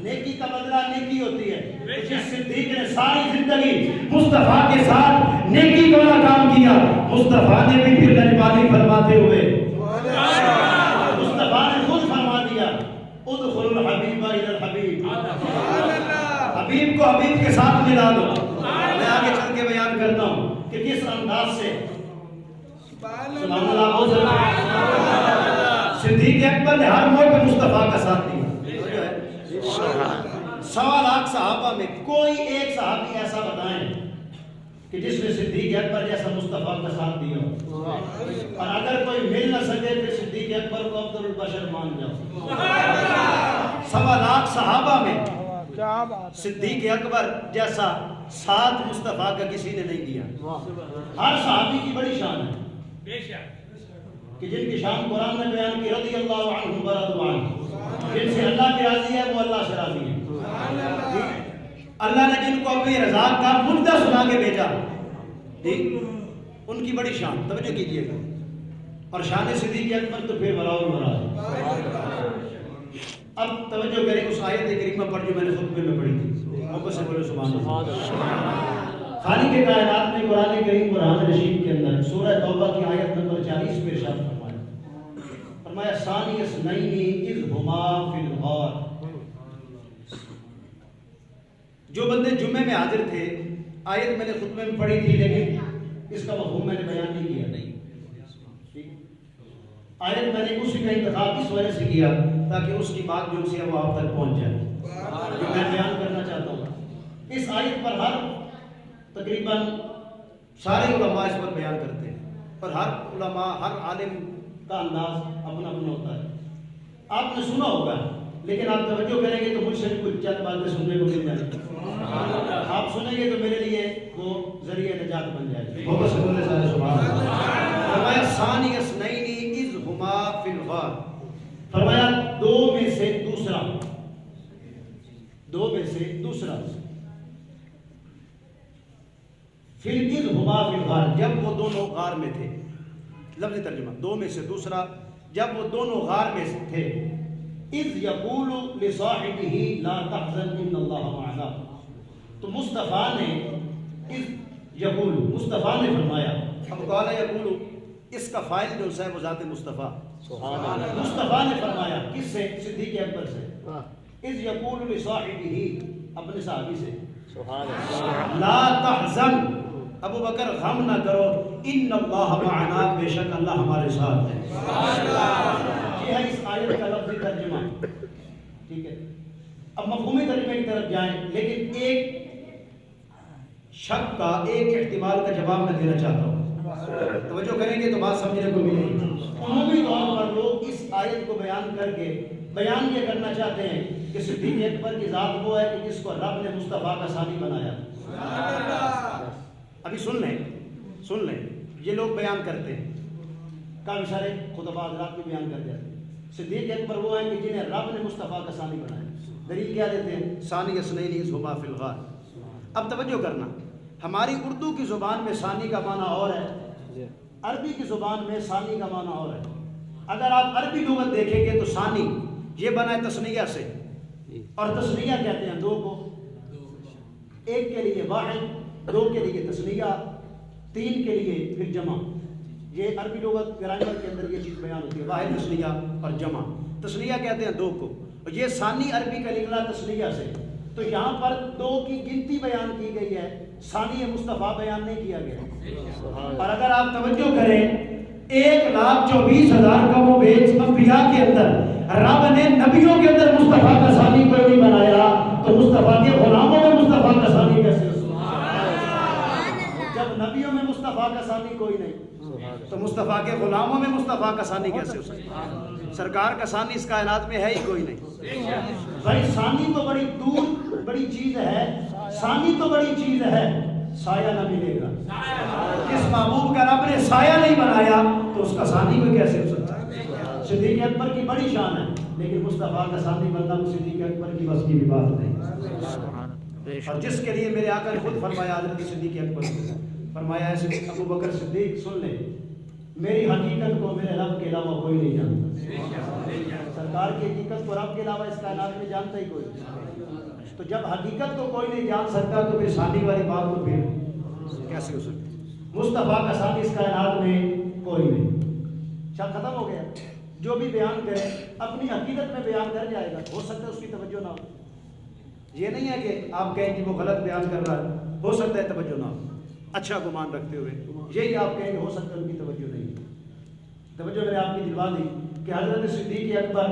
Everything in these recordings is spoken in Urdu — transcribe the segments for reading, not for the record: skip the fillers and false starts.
نیکی کا بدلہ نیکی ہوتی ہے. جس صدیق نے ساری زندگی مصطفیٰ کے ساتھ نیکی کا کام کیا, مصطفیٰ نے بھی پھر نرمانی فرماتے ہوئے مصطفیٰ نے خود فرما دیا ادخلوا الحبیب الی الحبیب, حبیب کو حبیب کے ساتھ ملا دو. میں آگے چل کے بیان کرتا ہوں کہ کس انداز سے سبحان اللہ صدیق اکبر نے ہر موڑ پہ مصطفیٰ کا ساتھ دیا. 1.25 لاکھ صحابہ میں کوئی ایک صحابی ایسا بتائیں کہ جس نے صدیق اکبر جیسا مصطفیٰ کا ساتھ دیا ہو, اور اگر کوئی مل نہ سکے پھر صدیق اکبر کو افضل البشر مان جاؤ. 1.25 لاکھ صحابہ میں صدیق اکبر جیسا ساتھ مصطفیٰ کا کسی نے نہیں دیا. ہر صحابی کی بڑی شان ہے کہ جن کی شان قرآن نے بیان کی رضی اللہ عنہم ورضوا عنہ, جن سے اللہ بھی راضی ہے وہ اللہ سے راضی ہے. اللہ نے جن کو اپنی رضا کا مدعا سنا کے بھیجا, ان کی بڑی شان, توجہ کیجئے گا. اور شان صدیق اکبر تو پھر وراء الورا ہے. اب توجہ کریں اس آیت کریمہ پر جو میں نے خطبے میں پڑھی تھی, موقع سے بولے سبحان اللہ. خالق کائنات نے قرآن کریم قرآن رشید کے اندر سورہ توبہ کی آیت نمبر 40 میں ارشاد فرمایا ثانی اثنین اذ ہما فی الغار. جو بندے جمعے میں حاضر تھے, آیت میں نے خطبے میں پڑھی تھی لیکن اس کا مفہوم میں نے بیان نہیں کیا. آیت میں نے اسی کا انتخاب اس وجہ سے کیا تاکہ اس کی بات جو سی ہے وہ آپ تک پہنچ جائے جو میں بیان کرنا چاہتا ہوں. اس آیت پر ہر تقریباً سارے علماء اس پر بیان کرتے ہیں, اور ہر علماء ہر عالم کا انداز اپنا اپنا ہوتا ہے. آپ نے سنا ہوگا لیکن آپ توجہ کریں گے تو مجھ سے کچھ چند باتیں سننے کو مل جائیں گی. آپ سنیں گے تو میرے لیے وہ ذریعہ نجات بن جائے گی. بہت سے بولے سارے سبحان اللہ. فرمایا ثانی اثنین اذ ہما فی الغار, فرمایا دو میں سے دوسرا فی اذ ہما فی الغار, جب وہ دونوں غار میں تھے. لفظ ترجمہ دو میں سے دوسرا جب وہ دونوں غار میں تھے. اذ یقول لصاحبہ لا تحزن ان اللہ معنا. تو مصطفیٰ نے اذ یقول, مصطفیٰ نے فرمایا. اب قال یقول اس کا فاعل جو ہے وہ ذات مصطفیٰ. مصطفیٰ نے فرمایا کس سے؟ صدیق اکبر سے. اذ یقول لصاحبہ, اپنے صحابی سے, لا تحزن ابو بکر غم نہ کرو, ان اللہ معنا, بے شک اللہ ہمارے ساتھ ہے. یہ ہے اس آیت کا لفظی ترجمہ. ٹھیک ہے, اب مفہومی ترجمے کی طرف جائیں, لیکن ایک شک کا ایک احتمال کا جواب میں دینا چاہتا ہوں. توجہ کریں گے تو بات سمجھنے کو ملے گی. عمومی طور پر لوگ اس آیت کو بیان کر کے بیان یہ کرنا چاہتے ہیں کہ صدیق اکبر کی ذات وہ ہے کہ جس کو رب نے مصطفیٰ کا ثانی بنایا. ابھی سن لیں یہ لوگ بیان کرتے ہیں, کافی سارے خطباء حضرات بھی بیان کرتے ہیں صدیق اکبر وہ ہیں کہ جنہیں رب نے مصطفیٰ کا ثانی بنایا. دلیل کیا دیتے ہیں؟ ثانی اثنین اذ ہما فی الغار. اب توجہ کرنا, ہماری اردو کی زبان میں ثانی کا معنی اور ہے, عربی کی زبان میں ثانی کا معنی اور ہے. اگر آپ عربی لغت دیکھیں گے تو ثانی یہ بنا ہے تثنیہ سے, اور تثنیہ کہتے ہیں دو کو, ایک کے لیے واحد, دو کے لیے تثنیہ, تین کے لیے پھر جمع. یہ عربی لغت گرامر کے اندر یہ چیز بیان ہوتی ہے, واحد تثنیہ اور جمع. تثنیہ کہتے ہیں دو کو, اور یہ ثانی عربی کا نکلا تثنیہ سے. تو یہاں پر دو کی گنتی بیان کی گئی ہے, ثانی مصطفیٰ بیان نہیں کیا گیا. اور اگر آپ توجہ کریں 1,24,000 کم و بیش انبیاء کے اندر رب نے نبیوں کے اندر مصطفیٰ کا ثانی کوئی نہیں بنایا, تو مصطفیٰ کے غلاموں میں مصطفیٰ کا ثانی کیسے؟ جب نبیوں میں مصطفیٰ کا ثانی کوئی نہیں تو مصطفیٰ کے غلاموں میں مصطفیٰ کا ثانی کیسے ہو سکتا؟ سرکار کا ثانی اس کائنات میں ہے ہی کوئی نہیں. بھائی ثانی تو بڑی دور بڑی چیز ہے, ثانی تو بڑی چیز ہے, سایہ نہ ملے گا. جس محبوب کا رب نے سایہ نہیں بنایا تو اس کا ثانی کو کیسے ہو سکتا ہے؟ صدیق اکبر کی بڑی شان ہے, لیکن مصطفیٰ کا ثانی بننا صدیق اکبر کی بس کی بھی بات نہیں. اور جس کے لیے میرے آقا نے خود فرمایا, حضرت صدیق اکبر فرمایا ہے ابو بکر صدیق سن لے, میری حقیقت کو میرے رب کے علاوہ کوئی نہیں جانتا. سرکار کی حقیقت کو رب کے علاوہ اس کائنات میں جانتا ہی کوئی نہیں. تو جب حقیقت کو کوئی نہیں جان سکتا تو پھر ثانی والی بات تو پھر کیسے ہو سکتی؟ مصطفیٰ کا ثانی اس کائنات میں کوئی نہیں. شاید ختم ہو گیا. جو بھی بیان کرے اپنی حقیقت میں بیان کر جائے گا. ہو سکتا ہے اس کی توجہ نہ ہو. یہ نہیں ہے کہ آپ کہیں کہ وہ غلط بیان کر رہا ہے, ہو سکتا ہے توجہ نہ ہو. اچھا گمان رکھتے ہوئے یہی آپ کہیں کہ ہو سکتا ہے ان کی توجہ نہیں. توجہ میں نے آپ کی دلوا دی کہ حضرت صدیق اکبر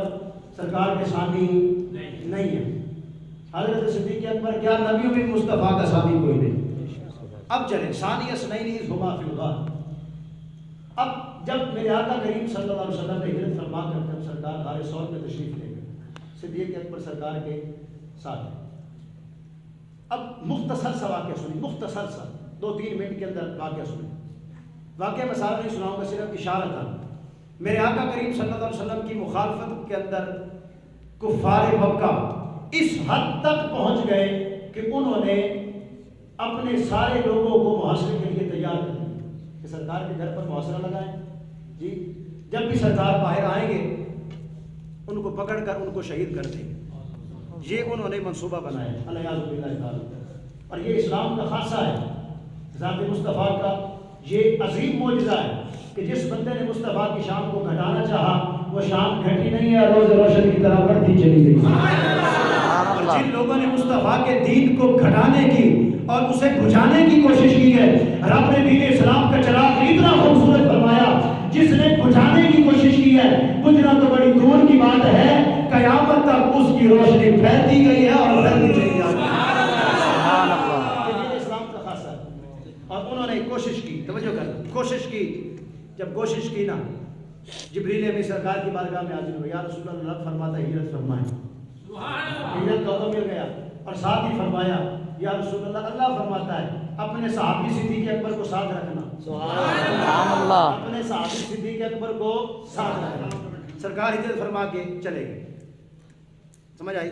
سرکار کے ثانی نہیں ہے. حضرت صدیق اکبر کیا نبیوں میں مصطفیٰ کا ثانی کوئی نہیں. اب چلیں ثانی اثنین ہما فی الغار. اب جب میرے آقا کریم صلی اللہ علیہ وسلم نے ہجرت فرما کر جب سرکار غار ثور میں تشریف لے گئے, صدیق اکبر سرکار کے ساتھ. اب مختصر سا واقعہ سنیں, مختصر سا 2-3 منٹ کے اندر واقعہ سنیں. واقعہ میں سارا نہیں سناؤں گا, صرف اشارہ تھا. میرے آقا کریم صلی اللہ علیہ وسلم کی مخالفت کے اندر کفار مکہ اس حد تک پہنچ گئے کہ انہوں نے اپنے سارے لوگوں کو محاصرے کے لیے تیار کر دیا کہ سرکار کے گھر پر محاصرہ لگائیں. جی جب بھی سرکار باہر آئیں گے ان کو پکڑ کر ان کو شہید کر دیں گے. یہ انہوں نے منصوبہ بنایا الیاذ باللہ تعالی. اور یہ اسلام کا خاصہ ہے, ذات مصطفیٰ کا یہ عظیم معجزہ ہے کہ جس بندے نے مصطفیٰ کی شان کو گھٹانا چاہا وہ شان گھٹی نہیں ہے, روز روشن کی طرح بڑھتی چلی گئی. اور جن لوگوں نے مصطفیٰ کے دین کو گھٹانے کی اور اسے بجھانے کی کوشش کی ہے, رب نے دین اسلام کا چراغ اتنا خوبصورت فرمایا, جس نے بجھانے کی کوشش کی ہے بجھنا تو بڑی دور کی بات ہے, قیامت تک اس کی روشنی پھیلتی گئی ہے اور پھیلتی چلی جاتی ہے. اسلام کا خاصہ ہے. اور انہوں نے کوشش کی, توجہ کر, کوشش کی. جب کوشش کی نا, جبریل امین سرکار کی بارگاہ میں حاضر ہوئے, یا رسول اللہ فرماتا ہے ہجرت فرمائیں. ہجرت کا حکم مل گیا اور ساتھ ہی فرمایا یا رسول اللہ, اللہ فرماتا ہے اپنے صحابی صدیق اکبر کو ساتھ رکھنا. سبحان اللہ. اپنے صحابی صدیق اکبر کو ساتھ رکھنا. سرکار ہجرت فرما کے چلے گئے. سمجھ آئی؟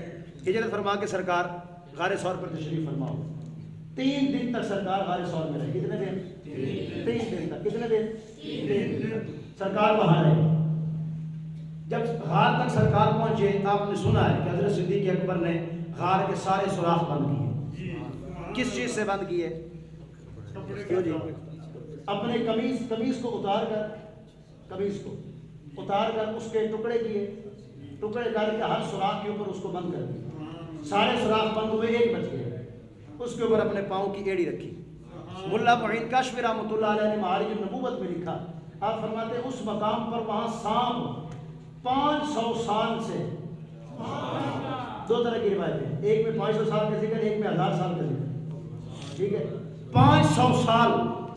ہجرت فرما کے سرکار غار ثور پر تشریف فرماؤ. 3 دن تک سرکار غار ثور میں رہے. کتنے دن؟ 3 دن تک. کتنے دن؟ 3 دن سرکار وہاں رہے. جب غار تک سرکار پہنچے, آپ نے سنا ہے کہ حضرت صدیق اکبر نے غار کے سارے سوراخ بند کیے. کس چیز سے بند کیے؟ کیوں جی؟ اپنے قمیص کو اتار کر اس کے ٹکڑے کیے, ٹکڑے کر کے ہر سوراخ کے اوپر اس کو بند کر دیا. سارے سوراخ بند ہوئے, ایک بچ گیا. اس کے اوپر اپنے پاؤں کی ایڑی رکھی. ملا معین کاشفی رحمۃ اللہ علیہ نے معارج النبوت میں لکھا, آپ فرماتے ہیں اس مقام پر وہاں سانپ 500 سال سے, 2 طرح کی روایتیں, ایک میں 500 سال کا ذکر, ایک میں 1000 سال کا ذکر. ٹھیک ہے, 500 سال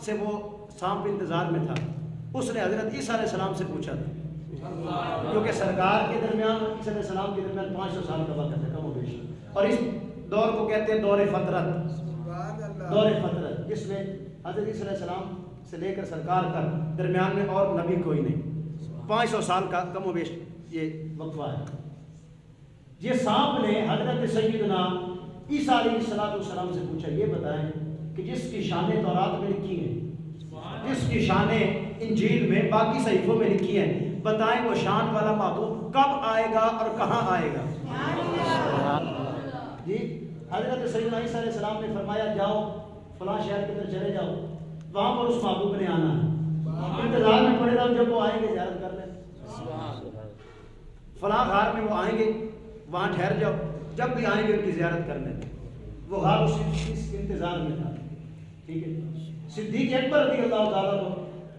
سے وہ سانپ انتظار میں تھا. اس نے حضرت عیسیٰ علیہ السلام سے پوچھا تھا, کیونکہ سرکار کے درمیان عیسیٰ علیہ السلام کے درمیان 500 سال کا وقت ہے کم و بیش. اور اس دور کو کہتے ہیں دور فترت. دور فترت جس میں حضرت عیسیٰ علیہ السلام سے لے کر سرکار تک درمیان میں اور نبی کوئی نہیں. 500 سال کا کم و بیش یہ وقفہ ہے. یہ سانپ نے حضرت سیدنا عیسیٰ علیہ السلام سے پوچھا, یہ بتائیں کہ جس کی شانیں تورات میں لکھی ہیں, جس کی شانیں انجیل میں باقی صحیفوں میں لکھی ہیں, بتائیں وہ شان والا محبوب کب آئے گا اور کہاں آئے گا؟ جی حضرت سیدنا عیسیٰ علیہ السلام نے فرمایا جاؤ فلاں شہر کے اندر چلے جاؤ, وہاں پر اس محبوب نے آنا ہے, انتظار میں پڑے رہو, جب وہ آئیں گے زیارت کر لیں. فلاں غار میں وہ آئیں گے, وہاں ٹھہر جاؤ, جب بھی آئیں گے ان کی زیارت کر لیں. وہ غار اس انتظار میں تھا. ٹھیک ہے, صدیق اکبر رضی اللہ تعالیٰ عنہ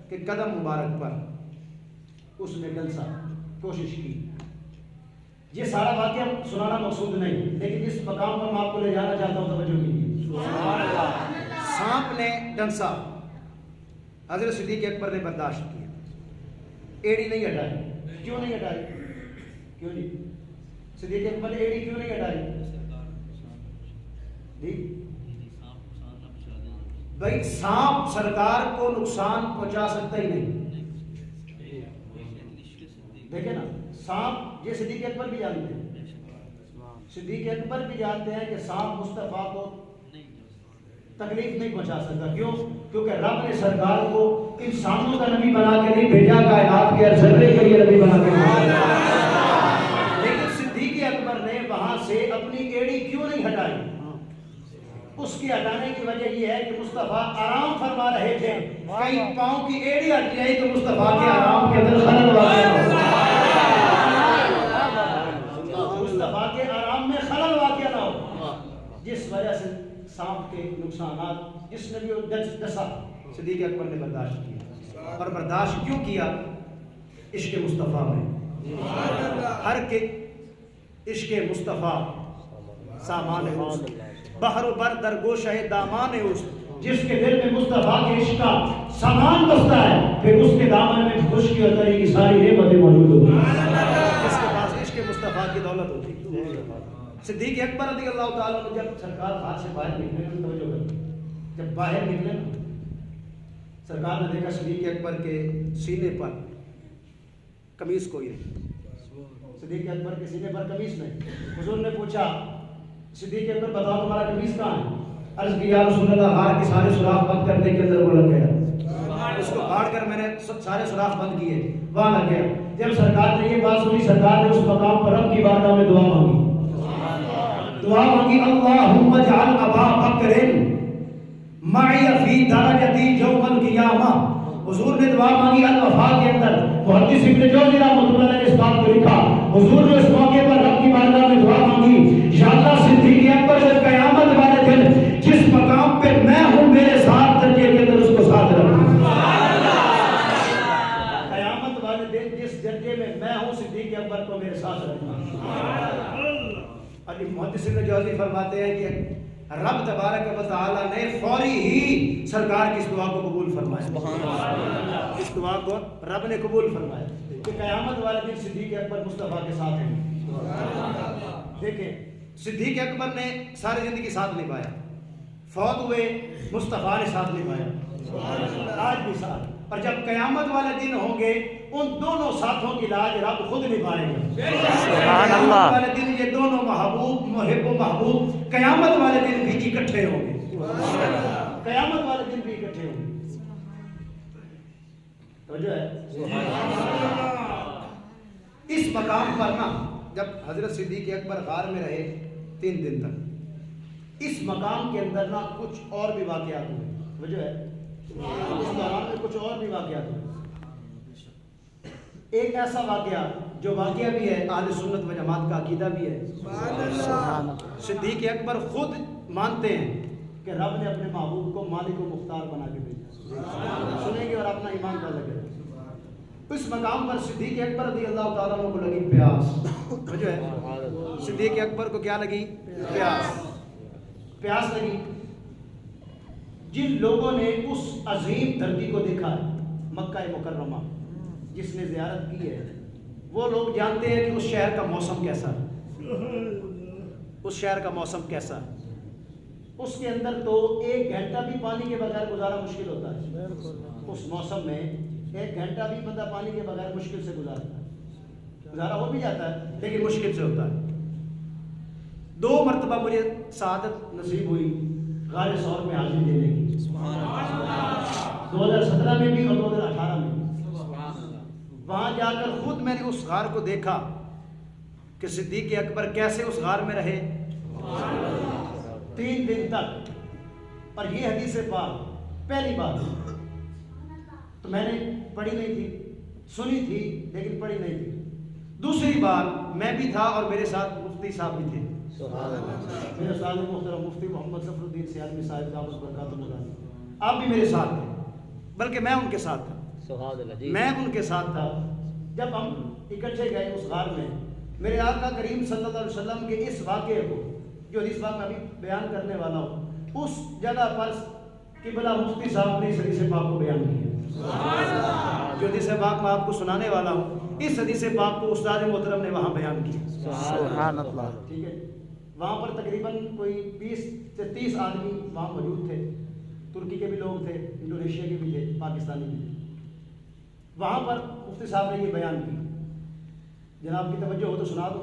کے قدم مبارک پر اس نے گلسا, کوشش کی. یہ سارا واقعہ سنانا مقصود نہیں, لیکن اس مقام پر میں آپ کو لے جانا چاہتا ہوں, توجہ کیجیے. سانپ نے ڈنسا, حضرت صدیق اکبر نے برداشت کیا, ایڑی نہیں ہٹائی. کیوں نہیں ہٹائی؟ کیوں جی؟ صدیق اکبر نے ایڑی کیوں نہیں ہٹائی؟ بھائی سانپ سرکار کو نقصان پہنچا سکتا ہی نہیں. دیکھیں نا, سانپ, یہ صدیق اکبر بھی جانتے ہیں, صدیق اکبر بھی جانتے ہیں کہ سانپ مصطفیٰ کو تکلیف نہیں پہنچا سکتا. کیوں؟ کیونکہ رب نے سرکار کو انسانوں کا نبی بنا کے نہیں بھیجا, کائنات کے ہر ذرے کے لیے نبی بنا کے بھیجا. لیکن صدیق اکبر نے وہاں سے اپنی ایڑی کیوں نہیں ہٹائی؟ اس کی ہٹانے کی وجہ یہ ہے کہ مصطفیٰ آرام فرما رہے تھے. کہیں پاؤں کی ایڑی ہٹ جائے تو مصطفیٰ کے آرام کے اندر خلل واقع ہو, مصطفیٰ کے آرام میں خلل واقع نہ ہو, جس وجہ سے سانپ کے نقصانات جس نے بھی وہ ڈسا صدیق اکبر نے برداشت کیا. اور برداشت کیوں کیا؟ عشق مصطفیٰ میں. ہر کے عشق مصطفیٰ سامان ہے, بحر و بر در گوشہ دامان ہے اس, جس کے دل میں مصطفیٰ کے عشق کا سامان بستا ہے, پھر اس کے دامن میں خشکی اور تری کی ساری نعمتیں موجود ہوتی ہیں. جس کے پاس عشق مصطفیٰ کی دولت ہوتی ہے. صدیق اکبر رضی اللہ تعالیٰ عنہ جب سرکار ہاتھ سے باہر نکلے, توجہ کریں, جب باہر نکلے سرکار نے دیکھا صدیق اکبر کے سینے پر قمیص کوئی نہیں. صدیق اکبر کے سینے پر قمیص نہیں. حضور نے پوچھا صدیق اکبر بتاؤ تمہارا قمیص کہاں ہے؟ عرض کیا رسول اللہ, ہار کے سارے سوراخ بند کرنے کے اندر وہ لگ گیا, اس کو پھاڑ کر میں نے سارے سوراخ بند کیے, وہاں لگ گیا. جب سرکار نے یہ بات سنی, سرکار نے اس مقام پر رب کی بارگاہ میں دعا مانگی. دعا مانگی اللہم اجعل ابا بکر معی فی درجتی یوم القیامہ. حضور نے دعا مانگی الوفا کے اندر. محدث ابن جوزی رحمۃ اللہ نے اس بات کو لکھا, حضور نے اس موقع پر رب کی بارگاہ میں دعا مانگی, یا اللہ صدیق اکبر جب قیامت والے دن جس مقام پہ میں ہوں میرے ساتھ درجے کے اندر اس کو ساتھ رکھنا. قیامت والے دن جس درجے میں ہوں صدیق اکبر کو میرے ساتھ رکھنا. اور محدث ابن جوزی فرماتے ہیں کہ رب تبارک و تعالی نے فوری ہی سرکار کی اس دعا کو قبول فرمایا. اس دعا کو رب نے قبول فرمایا کہ قیامت والے دن صدیق اکبر مصطفیٰ کے ساتھ ہیں. دیکھیں صدیق اکبر نے ساری زندگی ساتھ نبھایا, فوت ہوئے مصطفیٰ نے ساتھ نبھایا, آج بھی ساتھ. اور جب قیامت والے دن ہوں گے ان دونوں ساتھوں کی لاج رب خود نبھائیں گے. قیامت والے دن یہ دونوں محبوب, محب و محبوب قیامت والے دن بھی اکٹھے ہوں گے. قیامت والے دن بھی اکٹھے ہوں گے. توجہ ہے. اس مقام پر نا جب حضرت صدیق اکبر غار میں رہے 3 دن تک, اس مقام کے اندر نا کچھ اور بھی واقعات ہوئے. توجہ ہے, اس دوران میں کچھ اور بھی واقعات ہوئے. ایک ایسا واقعہ جو واقعہ بھی ہے, اہل سنت و جماعت کا عقیدہ بھی ہے. صدیق اکبر خود مانتے ہیں کہ رب نے اپنے محبوب کو مالک و مختار بنا کے بھیجا. سنیں گے اور اپنا ایمان کا لگے. اس مقام پر صدیق اکبر رضی اللہ تعالیٰ عنہ کو لگی پیاس. جو ہے صدیق اکبر کو کیا لگی؟ پیاس لگی. جن لوگوں نے اس عظیم دھرتی کو دیکھا ہے, مکہ مکرمہ, جس نے زیارت کی ہے, وہ لوگ جانتے ہیں کہ اس شہر کا موسم کیسا ہے. اس شہر کا موسم کیسا ہے. اس کے اندر تو 1 گھنٹہ بھی پانی کے بغیر گزارا مشکل ہوتا ہے. اس موسم میں 1 گھنٹہ بھی بندہ پانی کے بغیر مشکل سے گزارتا ہے. گزارا ہو بھی جاتا ہے لیکن مشکل سے ہوتا ہے. 2 مرتبہ مجھے سعادت نصیب ہوئی غار ثور میں حاضری دینے کی. 2017 میں بھی اور 2018 میں بھی. وہاں جا کر خود میں نے اس غار کو دیکھا کہ صدیق اکبر کیسے اس غار میں رہے 3 دن تک. اور یہ حدیث پاک پہلی بات تو میں نے پڑھی نہیں تھی, سنی تھی لیکن پڑھی نہیں تھی. دوسری بار میں بھی تھا اور میرے ساتھ مفتی صاحب بھی تھے. میرے استاد محترم مفتی محمد ظفر الدین سیالوی صاحب دامت برکاتہ مدانی, آپ بھی میرے ساتھ تھے, بلکہ میں ان کے ساتھ تھا. میں ان کے ساتھ تھا. جب ہم اکٹھے گئے اس غار میں, میرے آقا کریم صلی اللہ علیہ وسلم کے اس واقعے کو جو حدیث پاک میں ابھی بیان کرنے والا ہوں, اس جگہ پر قبلہ مفتی صاحب نے اس حدیث پاک کو بیان کیا. جو حدیث پاک میں آپ کو سنانے والا ہوں, اس حدیث پاک کو استاد محترم نے وہاں بیان کیا. سبحان اللہ. ٹھیک ہے. وہاں پر تقریباً کوئی 20 سے 30 آدمی وہاں موجود تھے. ترکی کے بھی لوگ تھے, انڈونیشیا کے بھی تھے, پاکستانی بھی تھے. وہاں پر مفتی صاحب نے یہ بیان کی. جناب کی توجہ ہو تو سنا دو.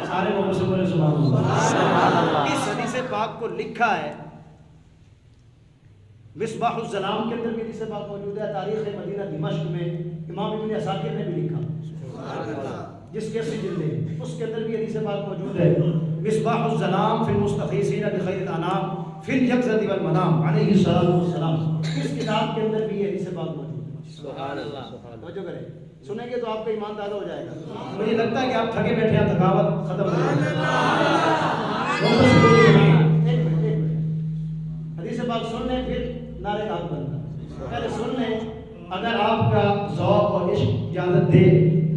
سارے لوگوں سے بولے سبحان اللہ. اس حدیث پاک کو لکھا ہے مصباح الظلام کے اندر بھی حدیث پاک موجود ہے. تاریخ مدینہ دمشق میں امام ابن عساکر نے بھی لکھا جس کے سجل ہے اس کے اندر بھی حدیث پاک موجود ہے. مصباح الظلام فی المستغیثین بخیر الانام فی الیقظۃ والمنام علیہ الصلوۃ والسلام. اس کتاب کے اندر بھی یہ حدیث پاک موجود ہے. سبحان اللہ. توجہ کریں, سنیں گے تو آپ کا ایمان تازہ ہو جائے گا. مجھے لگتا ہے کہ آپ تھکے بیٹھے ہیں, تھکاوٹ ختم ہو جائے گی. حدیث پاک سن لیں پھر نعرے حق بنتا. پہلے سن لیں, اگر آپ کا ذوق اور عشق اجازت دے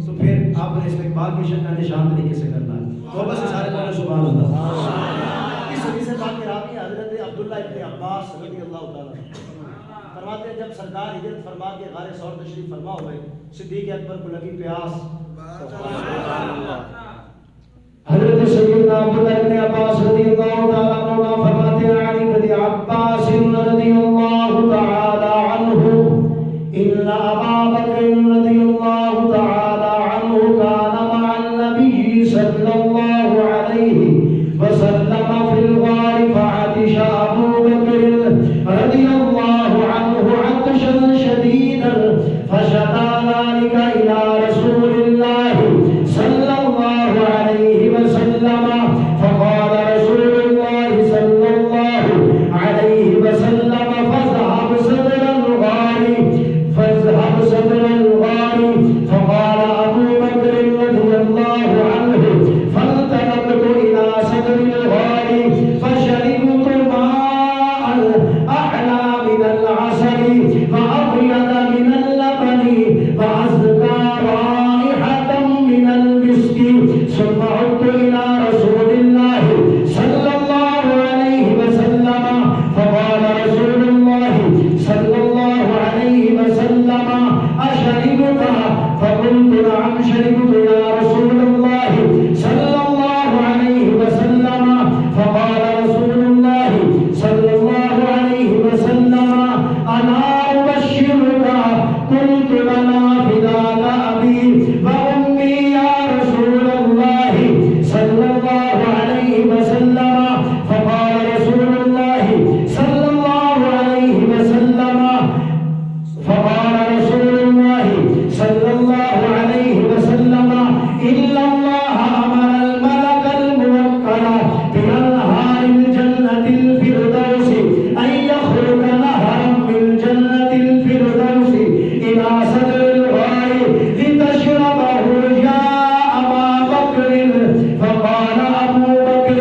تو پھر آپ نے استقبال کی نشان طریقے سے کرنا ہے. توبہ سے سارے بولے سبحان اللہ. اس حدیث پاک کے راوی حضرت عبداللہ ابن عباس رضی اللہ تعالیٰ فرماتے ہیں جب سرکار ہجرت فرما کے غار ثور تشریف فرما ہوئے, صدیق اکبر کو لگی پیاس. حضرت سیدنا عبداللہ ابن عباس رضی اللہ تعالیٰ عنہ فرماتے ہیں عن ابن عباس رضی اللہ تعالیٰ عنہ ان ابا بکر رضی اللہ تعالیٰ عنہ کان مع النبی صلی اللہ علیہ وسلم فی الغار فعطش ابو بکر رضی اللہ عنہ عطشا شدیدا فشکا ذلك الى رسول اللہ صلی اللہ علیہ وسلم فقال رسول اللہ صلی اللہ علیہ وسلم فاذهب صدر الغار فقال ابو بکر رضی اللہ عنہ فانطلقت الى صدر الغار فشربت ماء احلى من العسل وابيض من اللبن وازكى رائحة من المسك ثم عدت الى رسول الله صلى الله عليه وسلم فقال رسول الله صلى الله عليه وسلم اشربت فقلت نعم شربت يا رسول الله صلى الله عليه وسلم فقال رسول الله صلى الله عليه وسلم انا ابشرك قلت بلى فداك ابي وامي يا رسول الله صلى الله عليه وسلم فقال رسول الله صلى الله عليه وسلم فقال رسول الله صلى الله عليه وسلم إلا الله أمر الملك الموكل بأنهار الجنة الفردوس أن يخرج نهرا من جنة الفردوس إلى صدر الغار لتشربه يا أبا بكر فقال أبو بكر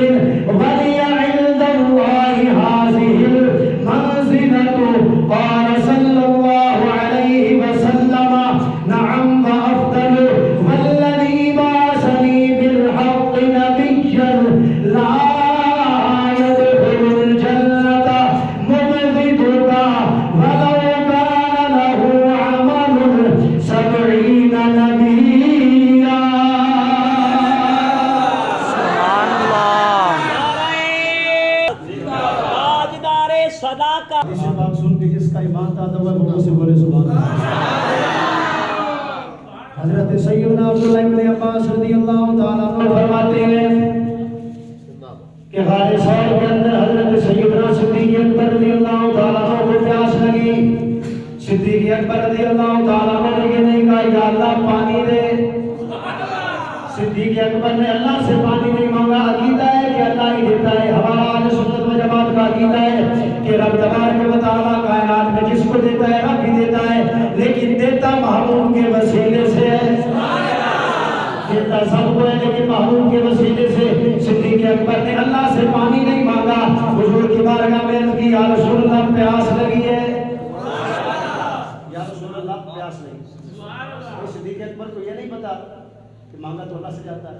ولي عند الله هذه المنزلة قال صلى الله عليه وسلم نعم وأفضل والذي بعثني بالحق نبيا لا يدخل الجنة مبغضك ولو كان له عمل 70 نبيا. حدیث پاک سن کے جس کا ایمان تازہ ہوا وہ سے بولے سبحان اللہ. حضرت سیدنا عبداللہ ابن عباس رضی اللہ تعالیٰ عنہ فرماتے ہیں کہ غار ثور کے اندر حضرت سیدنا صدیق اکبر رضی اللہ تعالیٰ عنہ کو پیاس لگی. صدیق اکبر رضی اللہ تعالیٰ عنہ نے یہ نہیں کہا یا اللہ پانی دے. صدیق اکبر نے اللہ سے پانی نہیں مانگا. عقیدہ ہے کہ اللہ ہی دیتا ہے. ہمارا اہل سنت و جماعت کا عقیدہ ہے کہ رب تبارک و تعالیٰ کائنات میں جس کو دیتا ہے رب ہی دیتا ہے, لیکن دیتا محبوب کے وسیلے سے ہے. دیتا سب کو ہے لیکن محبوب کے وسیلے سے. صدیق اکبر نے اللہ سے پانی نہیں مانگا. حضور کی بارگاہ میں عرض کی یا رسول اللہ پیاس لگی ہے. یا رسول اللہ پیاس لگی. صدیق اکبر کو یہ نہیں پتا کہ مانگا تو اللہ سے جاتا ہے.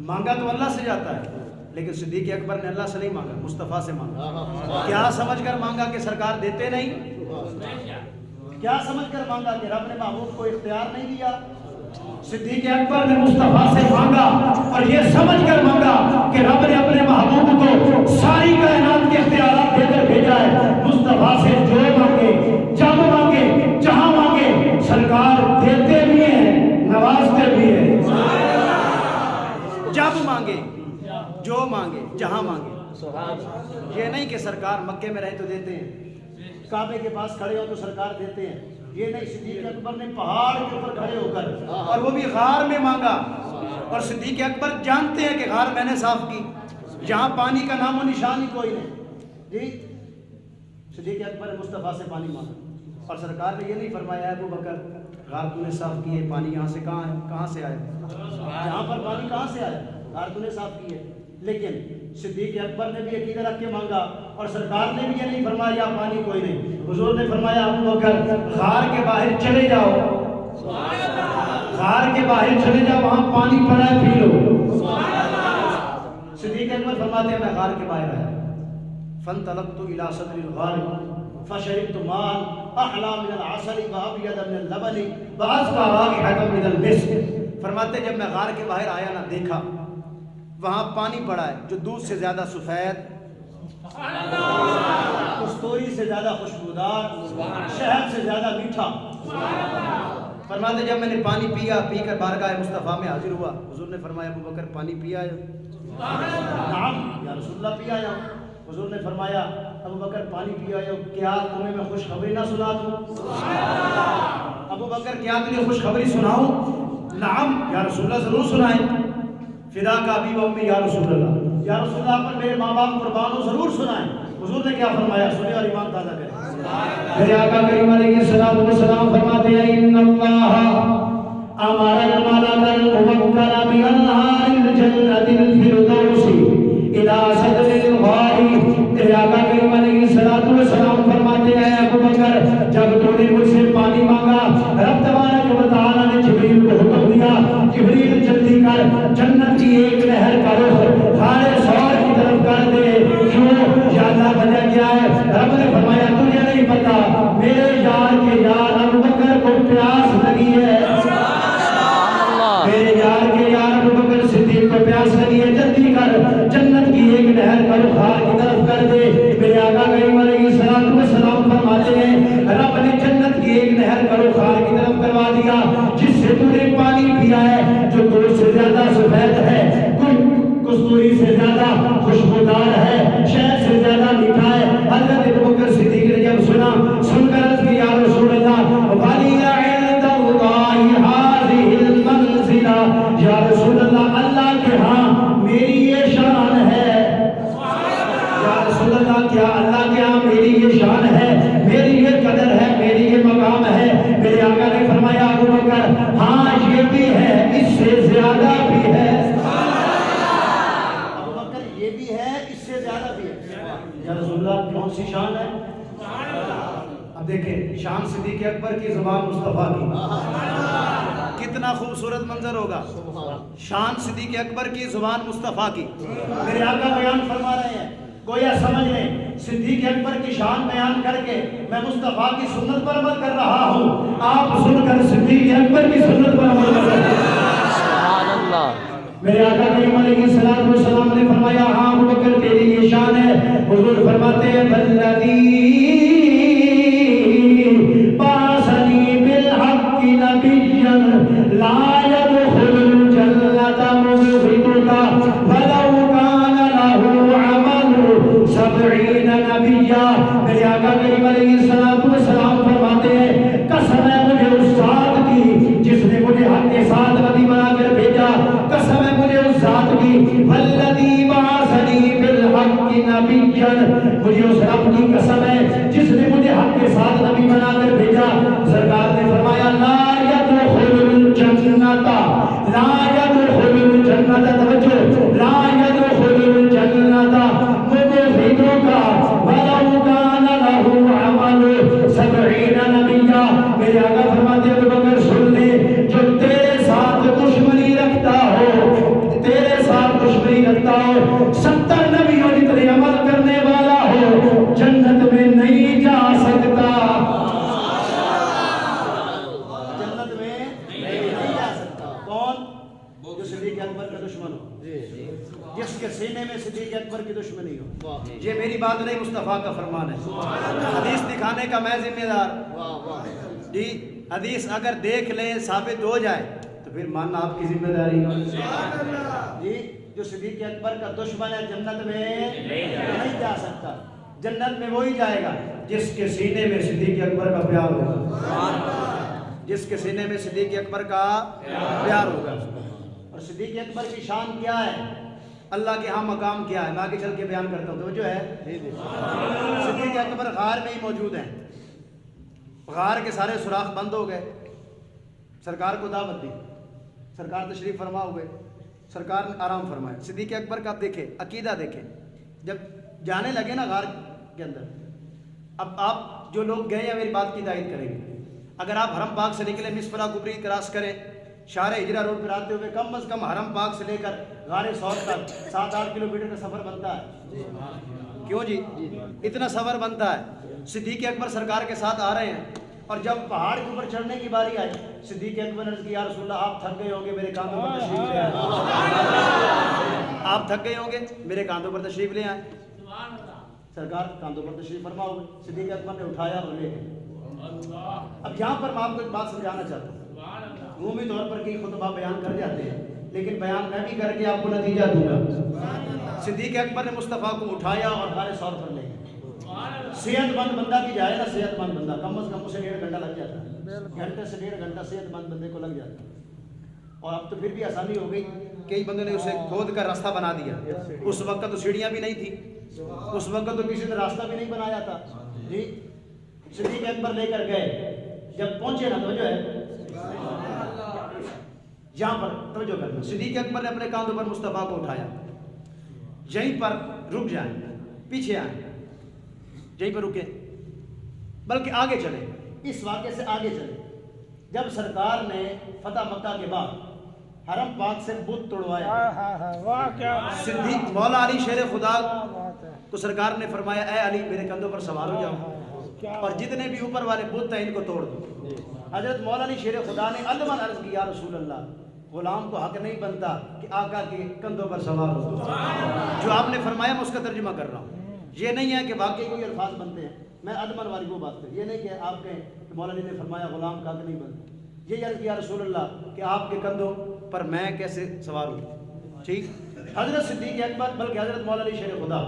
مانگا تو اللہ سے جاتا ہے, لیکن صدیق اکبر نے اللہ سے نہیں مانگا, مصطفیٰ سے مانگا. کیا سمجھ کر مانگا کہ سرکار دیتے نہیں؟ کیا سمجھ کر مانگا کہ رب نے محبوب کو اختیار نہیں دیا؟ صدیق اکبر نے مصطفیٰ سے مانگا اور یہ سمجھ کر مانگا کہ رب نے اپنے محبوب کو ساری کائنات کے اختیارات دے کر بھیجا ہے. مصطفیٰ سے جو مانگے, جب مانگے, جہاں مانگے, سرکار دیتے بھی ہیں, نوازتے بھی ہیں. جب مانگے, جو مانگے, جہاں مانگے. یہ نہیں کہ سرکار مکے میں رہے تو دیتے ہیں، کعبے کے پاس کھڑے ہو تو سرکار دیتے ہیں، یہ نہیں، صدیق اکبر نے پہاڑ کے اوپر کھڑے ہو کر اور وہ بھی غار میں مانگا، اور صدیق اکبر جانتے ہیں کہ غار میں نے صاف کی، جہاں پانی کا نام و نشان ہی کوئی نہیں، جی صدیق اکبر نے مصطفیٰ سے پانی مانگا، اور سرکار نے یہ نہیں فرمایا ابو بکر غار تو نے صاف کی ہے، پانی یہاں سے کہاں سے آئے، یہاں پر پانی کہاں سے آیا، غار تو نے صاف کی ہے، لیکن صدیق اکبر نے بھی عقیدہ رکھ کے مانگا، اور سرکار نے بھی یہ نہیں فرمایا پانی کوئی نہیں، حضور نے فرمایا ابو بکر غار کے باہر چلے جاؤ، غار کے باہر چلے جاؤ، وہاں پانی پڑا ہے پی لو۔ صدیق اکبر فرماتے ہیں میں غار کے باہر آیا، فانطلقت الى صدر الغار فشربت ماء احلى من العسل وابيض من اللبن واذكى رائحة من المسك۔ فرماتے جب میں غار کے باہر آیا نا، دیکھا وہاں پانی پڑا ہے جو دودھ سے زیادہ سفید، کستوری سے زیادہ خوشبودار، شہد سے زیادہ میٹھا۔ فرماتے جب میں نے پانی پیا، پی کر بارگاہ مصطفیٰ میں حاضر ہوا، حضور نے فرمایا ابو بکر پانی پیا ہے؟ نعم یا رسول اللہ پیا ہے۔ حضور نے فرمایا ابو بکر پانی پیا ہے، کیا تمہیں میں خوشخبری نہ سنا دوں؟ ابو بکر کیا تمہیں خوشخبری سناؤں؟ نعم یا رسول اللہ ضرور سنائیں۔ فدا کا ابی و امی یا رسول اللہ، یا رسول اللہ پر میرے ماں باپ قربان ہو، ضرور سنائیں۔ حضور نے کیا فرمایا؟ سنیں اور ایمان تازہ کریں۔ میرے آقا کریم علیہ الصلوۃ والسلام فرماتے ہیں ان اللہ امر الملک الموکل بانہار الجنۃ الفردوس الی صدر الغار۔ میرے آقا کریم علیہ الصلوۃ والسلام فرماتے ہیں ابو بکر جب تو نے مجھ سے پانی مانگا، رب تبارک و تعالی نے جبریل کو حکم دیا، جبریل جلدی کر جنت کی ایک نہر کا رخ خارے سور کی طرف کر دے۔ کیوں؟ یا اللہ وجہ کیا ہے؟ رب نے فرمایا تجھے نہیں پتا، میرے یار کے یار ابو بکر کو پیاس لگی ہے، میرے یار کے یار ابو بکر صدیق کو پیاس لگی ہے، جلدی کر جنت کی ایک نہر کا رخ خار کی طرف کر دے۔ میرے آقا کریم علیہ الصلوۃ والسلام فرماتے ہیں رب نے جنت کی ایک نہر کا رخ خار کی طرف کروا دیا، جس سے تو نے پانی پیا ہے، جو دودھ سے زیادہ سفید ہے، کستوری سے زیادہ خوشبودار ہے، شہد سے زیادہ میٹھا ہے۔ حضرت ابوبکر صدیق نے جب سنا، سن کر عرض کی یا رسول اللہ ولی عند اللہ ہذہ المنزلہ، یا رسول اللہ اللہ کے ہاں میری یہ شان ہے، یا رسول اللہ کیا اللہ کے ہاں میری یہ شان ہے، میری یہ قدر ہے، میری یہ مقام ہے؟ میرے آقا نے فرمایا ابوبکر ہاں یہ بھی ہے، اس سے زیادہ بھی ہے، یا رسول اللہ کون سی شان ہے؟ اب دیکھیں شان صدیق اکبر کی زبان مصطفیٰ کی، کتنا خوبصورت منظر ہوگا، شان صدیق اکبر کی زبان مصطفیٰ کی۔ میرے آقا بیان فرما رہے ہیں، گویا سمجھ لیں صدیق اکبر کی شان بیان کر کے میں مصطفیٰ کی سنت پر عمل کر رہا ہوں، آپ سن کر صدیق اکبر کی سنت پر عمل کر رہے ہیں۔ سبحان اللہ۔ میرے آقا کریم علیہ الصلوۃ والسلام نے فرمایا ہاں ابو بکر تیری یہ شان ہے۔ حضور فرماتے ہیں والذی بعثنی بالحق نبیا لا يدخل الجنة مبغض ولو كان له عمل 70 نبیا۔ میرے آقا کریم علیہ الصلوۃ والسلام فرماتے ہیں قسم ہے مجھے اس ذات کی جس نے مجھے حق کے ساتھ نبی بنا کر بھیجا، قسم ہے مجھے اس ذات کی والذی بعثنی بالحق نبیا، مجھے اس رب کی قسم ہے جس نے مجھے حق کے ساتھ نبی بنا کر بھیجا۔ سرکار نے فرمایا لا يدخل الجنۃ، لا يدخل الجنۃ، توجہ، لا يدخل الجنۃ مبغض ولو كان له عمل 70 نبیا۔ میرے آقا فرماتے ہیں ابوبکر سن لے، جو تیرے ساتھ دشمنی رکھتا ہو، تیرے ساتھ دشمنی رکھتا ہو، 70 نبیوں جتنے عمل کرنے والا ہو، جنت میں نہیں جا سکتا، جنت میں نہیں جا سکتا۔ کون؟ جو صدیق اکبر کا دشمن ہو، جس کے سینے میں صدیق اکبر کی دشمنی ہو۔ یہ میری بات نہیں، مصطفیٰ کا فرمان ہے، حدیث دکھانے کا میں ذمہ دار جی، حدیث اگر دیکھ لیں ثابت ہو جائے تو پھر ماننا آپ کی ذمہ داری ہے جی۔ جو صدیق اکبر کا دشمن ہے جنت میں نہیں جا سکتا. جنت میں وہی جائے گا جس کے سینے میں صدیق اکبر کا پیار ہوگا, جس کے سینے میں صدیق اکبر کا پیار ہوگا. اور صدیق اکبر کی شان کیا ہے, اللہ کے ہاں مقام کیا ہے, میں آگے چل کے بیان کرتا ہوں. توجہ ہے, صدیق اکبر غار میں ہی موجود ہیں. غار کے سارے سوراخ بند ہو گئے, سرکار کو دعوت دی, سرکار تشریف فرما ہوئے, سرکار نے آرام فرمایا. صدیق اکبر کا دیکھیں عقیدہ دیکھیں, جب جانے لگے نا غار کے اندر, اب آپ جو لوگ گئے ہیں میری بات کی تائید کریں گے. اگر آپ حرم پاک سے نکلے مصفرہ کبری کراس کریں, شارع ہجرہ روڈ پر آتے ہوئے کم از کم حرم پاک سے لے کر غار ثور تک 7-8 کلومیٹر کا سفر بنتا ہے. کیوں جی اتنا سفر بنتا ہے. صدیق اکبر سرکار کے ساتھ آ رہے ہیں, اور جب پہاڑ کے اوپر چڑھنے کی باری آئی, صدیق اکبر نے عرض کی یا رسول اللہ آپ تھک گئے ہوں گے, میرے کاندھوں پر تشریف لے آئے. آپ تھک گئے ہوں گے, میرے کاندھوں پر تشریف لے آئے. سرکار کاندھوں پر تشریف فرما ہوئے, صدیق اکبر نے اٹھایا اور لے گئے. اب یہاں پر میں آپ کو ایک بات سمجھانا چاہتا ہوں. عمومی طور پر کئی خطبہ بیان کر جاتے ہیں, لیکن بیان میں بھی کر کے آپ کو نتیجہ دوں گا. صدیق اکبر نے مصطفیٰ کو اٹھایا اور غار ثور پر لے گئے. صحت مند بندہ بھی جائے نا, صحت مند بندہ کم از کم اسے 1.5 گھنٹہ لگ جاتا ہے, گھنٹے سے 1.5 گھنٹہ صحت مند بندے کو لگ جاتا ہے. اور اب تو پھر بھی آسانی ہو گئی, کئی بندوں نے اسے کھود کر راستہ بنا دیا. اس وقت تو سیڑھیاں بھی نہیں تھی, اس وقت تو کسی نے راستہ بھی نہیں بنایا تھا جی. صدیق اکبر لے کر گئے, جب پہنچے نا توجہ ہے یہاں پر توجہ کرنا, صدیق اکبر نے اپنے کاندھوں پر مصطفیٰ کو اٹھایا. یہیں پر رک جائیں, پیچھے آئیں, یہیں پر رکے, بلکہ آگے چلے. اس واقعے سے آگے چلے. جب سرکار نے فتح مکہ کے بعد حرم پاک سے بت توڑوایا, صدیق مولا علی شیر خدا کو سرکار نے فرمایا اے علی میرے کندھوں پر سوار ہو جاؤ, اور جتنے بھی اوپر والے بت ہیں ان کو توڑ دو. حضرت مولا علی شیر خدا نے علماً عرض کی یا رسول اللہ, غلام کو حق نہیں بنتا کہ آقا کے کندھوں پر سوار ہو. جو آپ نے فرمایا میں اس کا ترجمہ کر رہا ہوں. یہ نہیں ہے کہ واقعی کوئی الفاظ بنتے ہیں, میں ادمن والی وہ بات کروں. یہ نہیں کہ آپ کہیں کہ مولا علی نے فرمایا غلام کا حق نہیں بنتا. یہ عرض کیا رسول اللہ کہ آپ کے کندھوں پر میں کیسے سوار ہوں. ٹھیک, حضرت صدیق اکبر بلکہ حضرت مولا علی شیر خدا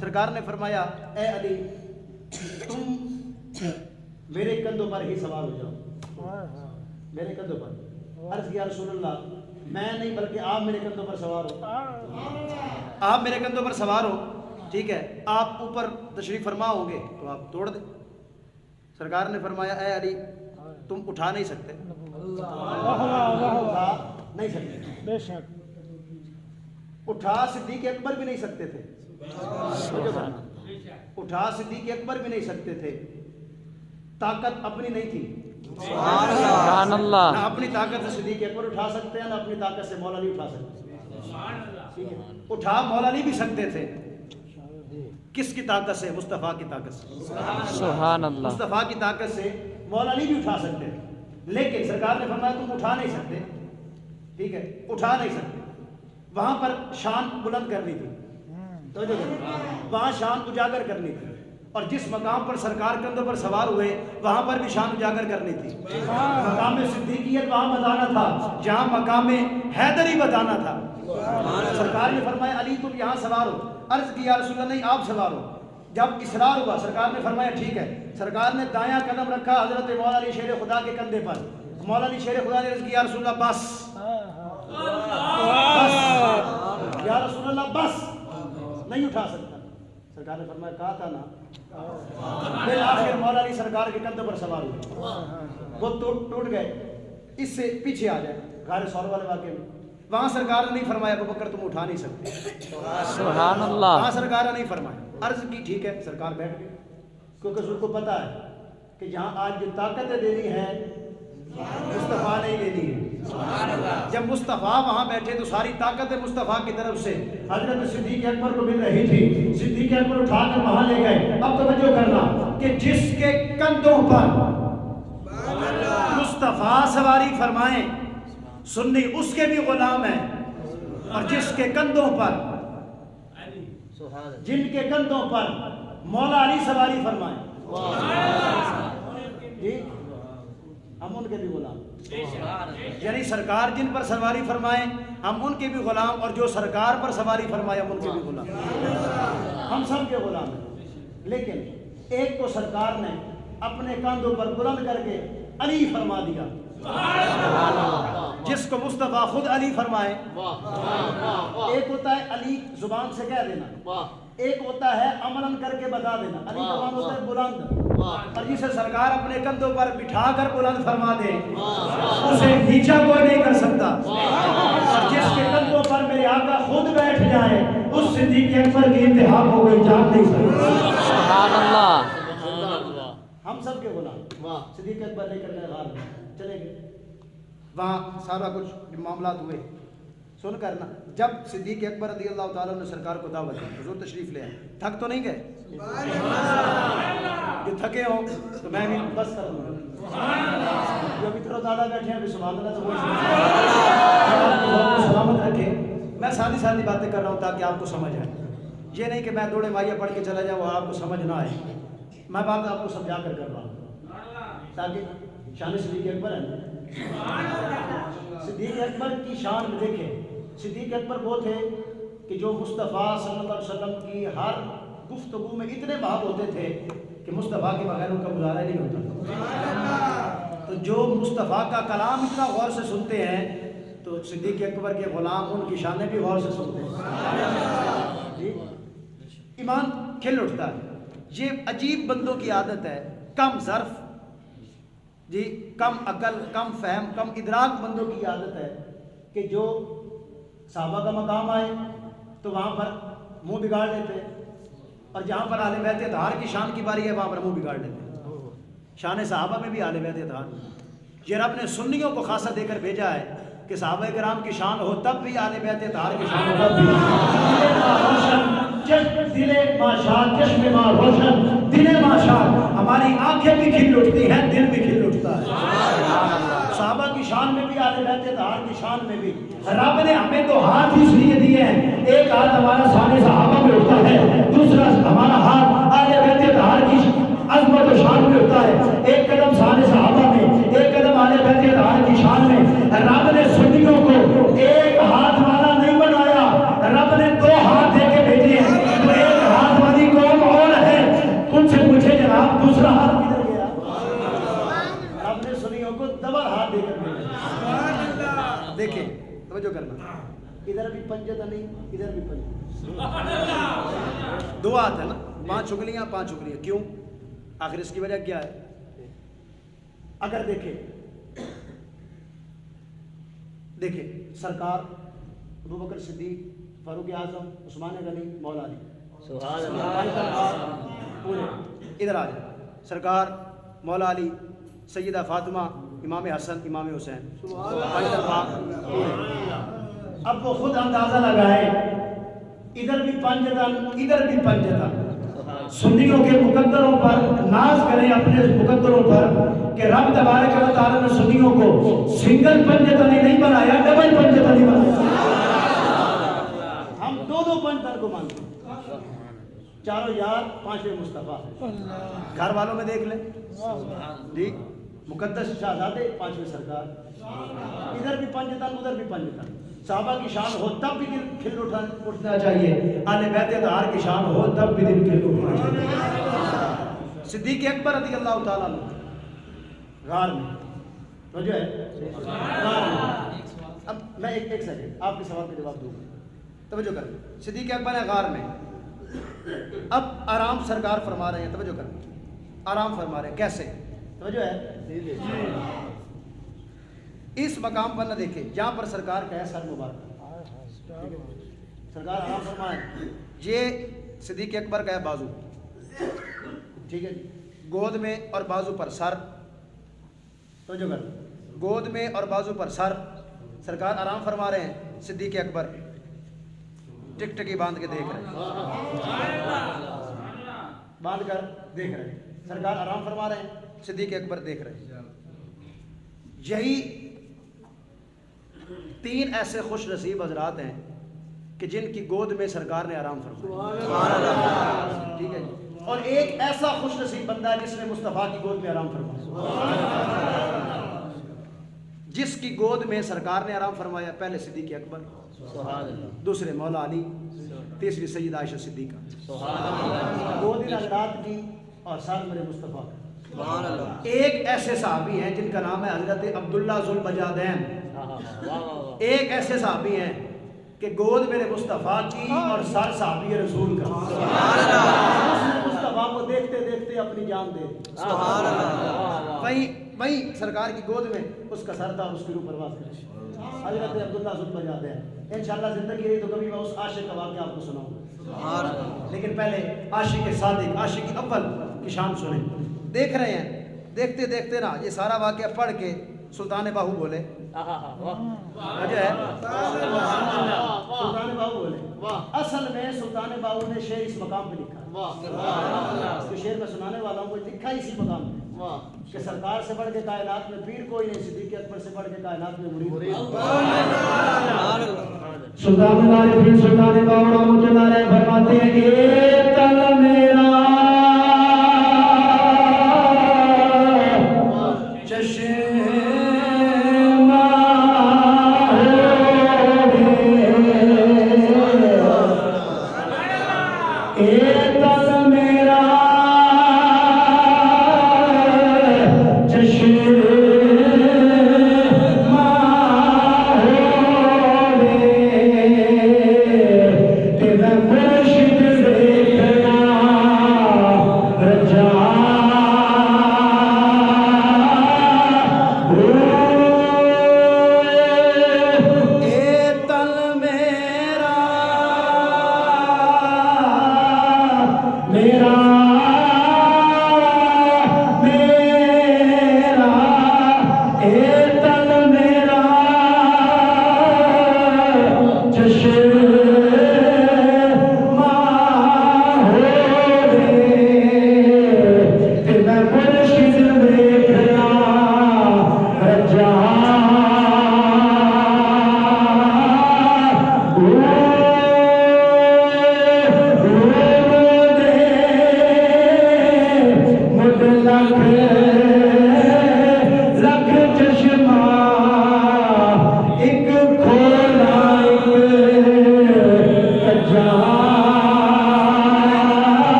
سرکار نے فرمایا اے علی تم میرے کندھوں پر ہی سوار ہو جاؤ, میرے کندھوں پر. عرض کیا رسول اللہ میں نہیں بلکہ آپ میرے کندھوں پر سوار ہو, آپ میرے کندھوں پر سوار ہو. ٹھیک ہے, آپ اوپر تشریف فرما ہوں گے تو آپ توڑ دیں. سرکار نے فرمایا اے علی تم اٹھا نہیں سکتے, اٹھا نہیں سکتے. بے شک اٹھا صدیق اکبر بھی نہیں سکتے تھے, اٹھا صدیق اکبر بھی نہیں سکتے تھے. طاقت اپنی نہیں تھی, سبحان اللہ, نہ اپنی طاقت سے صدیق اکبر اٹھا سکتے ہیں, نہ اپنی طاقت سے مولا علی اٹھا سکتے ہیں. اٹھا مولا علی بھی سکتے تھے, کس کی طاقت سے؟ مصطفیٰ کی طاقت سے. سبحان اللہ, مصطفیٰ کی طاقت سے مولا علی بھی اٹھا سکتے ہیں. لیکن سرکار نے فرمایا تم اٹھا نہیں سکتے. ٹھیک ہے, اٹھا نہیں سکتے. وہاں پر شان بلند کرنی تھی, تو وہاں شان اجاگر کرنی تھی, اور جس مقام پر سرکار کندھوں پر سوار ہوئے وہاں پر بھی شان اجاگر کرنی تھی. مقام صدیقیت وہاں بتانا تھا جہاں مقام حیدری بتانا تھا. سرکار نے فرمایا علی تم یہاں سوار ہو. عرض کی یا رسول اللہ نہیں آپ سوار ہو. جب اصرار ہوا سرکار نے فرمایا ٹھیک ہے. سرکار نے دایاں قدم رکھا حضرت مولا علی شیر خدا کے کندھے پر. مولا علی شیر خدا نے عرض کی یا رسول اللہ بس, بس یا رسول اللہ بس, نہیں اٹھا سکتا. سرکار نے فرمایا کہا تھا نا. بالآخر مولا علی سرکار کے کندھے پر سوار ہوئے, وہ ٹوٹ گئے. اس سے پیچھے آ جائے غار ثور والے واقعے میں, وہاں سرکار نے نہیں فرمایا ابو بکر تم اٹھا نہیں سکتے. سبحان اللہ, وہاں سرکار نے نہیں فرمایا. عرض کی ٹھیک ہے, سرکار بیٹھ گئے, کیونکہ اس کو پتا ہے کہ جہاں آج جو طاقتیں دینی ہے مصطفیٰ نے لینی ہے. جب مصطفیٰ وہاں بیٹھے تو ساری طاقتیں مصطفیٰ کی طرف سے حضرت صدیق اکبر کو مل رہی تھی. صدیق اکبر اٹھا کر وہاں لے گئے. اب توجہ کرنا کہ جس کے کندھوں پر مصطفیٰ سواری فرمائیں سنی اس کے بھی غلام ہیں, اور جس کے کندھوں پر جن کے کندھوں پر مولا علی سواری فرمائیں جی ہم ان کے بھی غلام. یعنی سرکار جن پر سواری فرمائیں ہم ان کے بھی غلام، اور جو سرکار پر سواری فرمائے ہم ان کے بھی غلام، ہم سب کے غلام ہیں۔ لیکن ایک کو سرکار نے اپنے کاندھوں پر بلند کر کے علی فرما دیا، جس کو مصطفیٰ خود علی فرمائے۔ ایک ہوتا ہے علی زبان سے کہہ دینا، ایک ہوتا ہے عملاً کر کے بتا دینا۔ علی کا معنی ہوتا ہے بلند، اور جسے سرکار اپنے کندھوں پر بٹھا کر بلند فرما دے اسے نیچا کوئی نہیں کر سکتا، اور جس کے کندھوں پر میرے آقا خود بیٹھ جائے اس صدیق اکبر کی انتہا کو کوئی جان نہیں سکتا۔ سبحان اللہ۔ ہم سب کے غلام۔ صدیق اکبر لے کر گئے غار میں، چلے گئے، وہاں سارا کچھ معاملات ہوئے۔ سن کر نا، جب صدیق اکبر رضی اللہ تعالیٰ نے سرکار کو دعوت دی، حضور تشریف لے آئے، تھک تو نہیں گئے؟ جو تھکے ہوں تو میں بھی بس کر دوں گا، جو ابھی تھوڑا زیادہ بیٹھے ہیں ابھی سبحان اللہ تو سلامت رکھے۔ میں سادی سادی باتیں کر رہا ہوں تاکہ آپ کو سمجھ آئے، یہ نہیں کہ میں دوڑے مائیہ پڑھ کے چلا جاؤں آپ کو سمجھ نہ آئے۔ میں بات آپ کو سمجھا کر رہا ہوں تاکہ شان صدیق اکبر ہے۔ صدیق اکبر کی شان میں دیکھیں، صدیق اکبر وہ تھے کہ جو مصطفیٰ صلی اللہ علیہ وسلم کی ہر گفتگو میں اتنے بھاگ ہوتے تھے کہ مصطفیٰ کے بغیر ان کا گزارا نہیں ہوتا۔ تو جو مصطفیٰ کا کلام اتنا غور سے سنتے ہیں تو صدیق اکبر کے غلام ان کی شانیں بھی غور سے سنتے ہیں، جی ایمان کھل اٹھتا ہے۔ یہ عجیب بندوں کی عادت ہے، کم ظرف، جی کم عقل، کم فہم، کم ادراک بندوں کی عادت ہے کہ جو صحابہ کا مقام آئے تو وہاں پر منہ بگاڑ لیتے، اور جہاں پر اہل بیت اطہار کی شان کی باری ہے وہاں پر منہ بگاڑ لیتے۔ شان صحابہ میں بھی اہل بیت اطہار، یہ رب نے سنیوں کو خاصہ دے کر بھیجا ہے کہ صحابہ کرام کی شان ہو تب بھی اہل بیت اطہار کی شان ہو تب بھی۔ دل ماشاء چشم ماں روشن، دل ماشاء، ہماری آنکھیں بھی کھل اٹھتی ہیں، دل بھی کھل اٹھتا ہے۔ صحابہ کی شان میں بھی اہل بیت اطہار کی شان میں بھی رب نے ہمیں تو ہاتھ اس لیے دیے ہیں، ایک ہاتھ ہمارا شان صحابہ میں اٹھتا ہے، دوسرا ہمارا ہاتھ اہل بیت اطہار کی عظمت و شان میں اٹھتا ہے۔ ایک قدم شان صحابہ میں، ایک قدم اہل بیت اطہار کی شان میں۔ رب نے سنیوں کو ایک ہاتھ والا نہیں بنایا، رب نے دو ہاتھ دے کے بھیجے ہیں، تو ایک ہاتھ والی قوم اور ہے، ان سے پوچھے جناب دوسرا ہاتھ کدھر گیا؟ رب نے سنیوں کو ڈبل ہاتھ دے کر بھیجا۔ دیکھیں توجہ کرنا، ادھر بھی پنجہ نہیں، ادھر بھی پنجہ، دو ہاتھ ہے نا، 5 انگلیاں 5 انگلیاں، کیوں؟ آخر اس کی وجہ کیا ہے؟ اگر دیکھیں سرکار ابوبکر صدیق، فاروق اعظم، عثمان غنی، مولا علی، پورے ادھر آ جائیں، سرکار مولا علی، سیدہ فاطمہ، امام حسن، امام حسین، اب وہ خود اندازہ لگائے، ادھر بھی پنجتن، ادھر بھی پنجتن۔ سنیوں کے مقدروں پر ناز کریں، اپنے مقدروں پر، کہ رب تبارک و تعالیٰ نے سنیوں کو سنگل پنجتن ہی نہیں بنایا، ڈبل پنجتن ہی بنایا۔ ہم دو پنجتن کو مانتے ہیں، چاروں یار، 5ویں مصطفیٰ۔ گھر والوں میں دیکھ لیں جی، مقدس شہزادے، 5ویں سرکار، ادھر بھی پنجتن ادھر بھی پنجتن۔ صحابہ کی شان ہو تب بھی دل کھل اٹھنا چاہیے، اہل بیت اطہار کی شان ہو تب بھی دل کھل اٹھنا چاہیے۔ صدیق اکبر رضی اللہ تعالیٰ عنہ غار میں، توجہ ہے غار میں۔ اب میں ایک سیکنڈ آپ کے سوال کا جواب دوں گا، توجہ کریں۔ صدیق اکبر ہے غار میں، اب آرام سرکار فرما رہے ہیں، توجہ کریں، آرام فرما رہے ہیں، کیسے؟ توجہ ہے، اس مقام پر نہ دیکھیں جہاں پر سرکار کا ہے سر مبارک، سرکار آرام فرمائیں، یہ صدیق اکبر کا ہے بازو، ٹھیک ہے جی، گود میں اور بازو پر سر، توجہ کر، گود میں اور بازو پر سر، سرکار آرام فرما رہے ہیں، صدیق اکبر ٹک ٹکی باندھ کے دیکھ رہے ہیں، باندھ کر دیکھ رہے ہیں، سرکار آرام فرما رہے ہیں، صدیق اکبر دیکھ رہے ہیں۔ یہی 3 ایسے خوش نصیب حضرات ہیں کہ جن کی گود میں سرکار نے آرام فرمایا، ٹھیک ہے جی، اور ایک ایسا خوش نصیب بندہ ہے جس نے مصطفیٰ کی گود میں آرام فرمایا۔ جس کی گود میں سرکار نے آرام فرمایا، پہلے صدیق اکبر، دوسرے مولا علی، تیسری سیدہ عائشہ صدیقہ، گود ان حضرات کی اور ساتھ میرے مصطفیٰ کا۔ ایک ایسے صحابی ہیں جن کا نام ہے حضرت عبداللہ ذوالبجادین، ایک ایسے صحابی ہیں کہ گود میرے مصطفیٰ کی اور سر صحابی رسول کا، مصطفیٰ کو دیکھتے دیکھتے اپنی جان دے، وہیں سرکار کی گود میں اس کا سر تھا اور اس کی روح پرواز کرے، حضرت عبداللہ ذوالبجادین۔ انشاءاللہ زندگی رہی تو کبھی میں اس عاشق کا واقعہ آپ کو سناؤں گا، لیکن پہلے عاشق صادق، عاشق اول کی شان سنیں۔ دیکھ رہے ہیں، دیکھتے دیکھتے نا یہ سارا واقعہ پڑھ کے سلطان باہو بولے، وجہ ہے سلطان باہو بولے، اصل میں سلطان باہو نے شعر اس مقام پہ لکھا، تو شعر میں سنانے والا ہوں، کوئی لکھا اسی مقام پہ کہ سرکار سے بڑھ کے کائنات میں پیر کوئی نہیں، صدیق اکبر سے بڑھ کے کائنات میں مرید۔ سلطان العارفین سلطان باہو رحمۃ اللہ علیہ فرماتے ہیں کہ تل میرا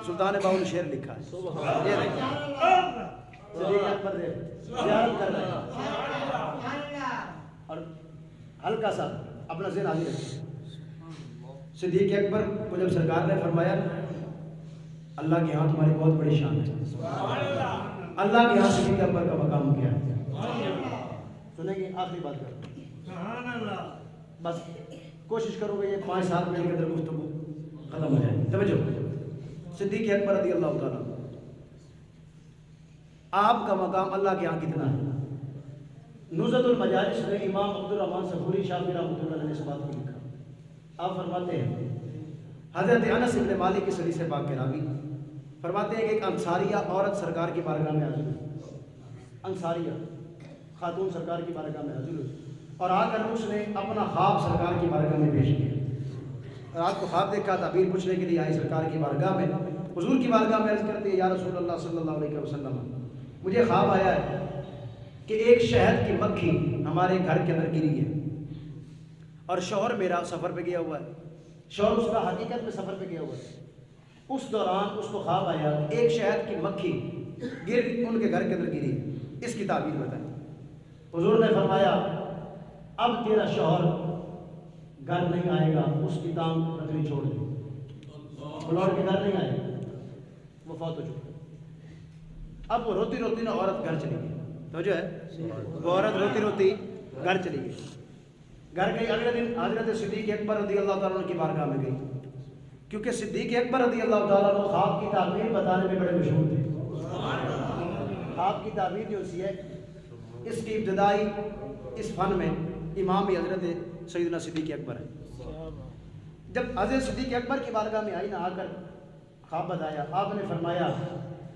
سلطان باہو نے شعر لکھا ہے، یہ دیکھیں صدیق اکبر زیارت کر رہے ہیں اور ہلکا سا اپنا ذہن حاضر رکھیں۔ صدیق اکبر کو جب سرکار نے فرمایا اللہ کے ہاں تمہاری بہت بڑی شان ہے، اللہ کے ہاں صدیق اکبر کا مقام کیا ہے، سنیں گے آخری بات کر، بس کوشش کرو گے یہ 5-7 منٹ کے اندر گفتگو ختم ہو جائے۔ توجہ، صدیق اکبر رضی اللہ تعالیٰ، آپ کا مقام اللہ کے ہاں کتنا ہے؟ نزہۃ المجالس میں امام عبدالرحمن صفوری شافعی رحمۃ اللہ نے اس بات کو لکھا۔ آپ فرماتے ہیں حضرت انس بن مالک کی حدیث پاک کے راوی فرماتے ہیں کہ ایک انصاریہ عورت سرکار کی بارگاہ میں حاضر ہوئی، انصاریہ خاتون سرکار کی بارگاہ میں حاضر ہوئی اور آ کر اس نے اپنا خواب سرکار کی بارگاہ میں پیش کیا۔ رات کو خواب دیکھا، تعبیر پوچھنے کے لیے آئی سرکار کی بارگاہ میں، حضور کی بارگاہ میں عرض کرتے ہیں یا رسول اللہ صلی اللہ علیہ وسلم، مجھے خواب آیا ہے کہ ایک شہد کی مکھی ہمارے گھر کے اندر گری ہے اور شوہر میرا سفر پہ گیا ہوا ہے، شوہر اس کا حقیقت میں سفر پہ گیا ہوا ہے، اس دوران اس کو خواب آیا کہ ایک شہد کی مکھی ان کے گھر کے اندر گری، اس کی تعبیر بتائی۔ حضور نے فرمایا اب تیرا شوہر گھر نہیں آئے گا، اس کی ٹانگ رکھنی چھوڑ دے، وہ لوٹ کے گھر نہیں آئے گا، وہ فوت ہو چکا۔ اب وہ روتی روتی نا عورت گھر چلی گئی، تو جو ہے وہ عورت روتی روتی گھر چلی گئی، گھر گئی۔ اگلے دن حضرت صدیق اکبر رضی اللہ تعالیٰ عنہ کی بارگاہ میں گئی، کیونکہ صدیق اکبر رضی اللہ تعالیٰ عنہ خواب کی تعبیر بتانے میں بڑے مشہور تھے۔ خواب کی تعبیر جو سی ہے، اس کی ابتدائی اس فن میں امام حضرت سیدنا صدیق اکبر ہے۔ جب حضرت صدیق اکبر کی بارگاہ میں آئی نا، آ کر خواب بتایا، آپ نے فرمایا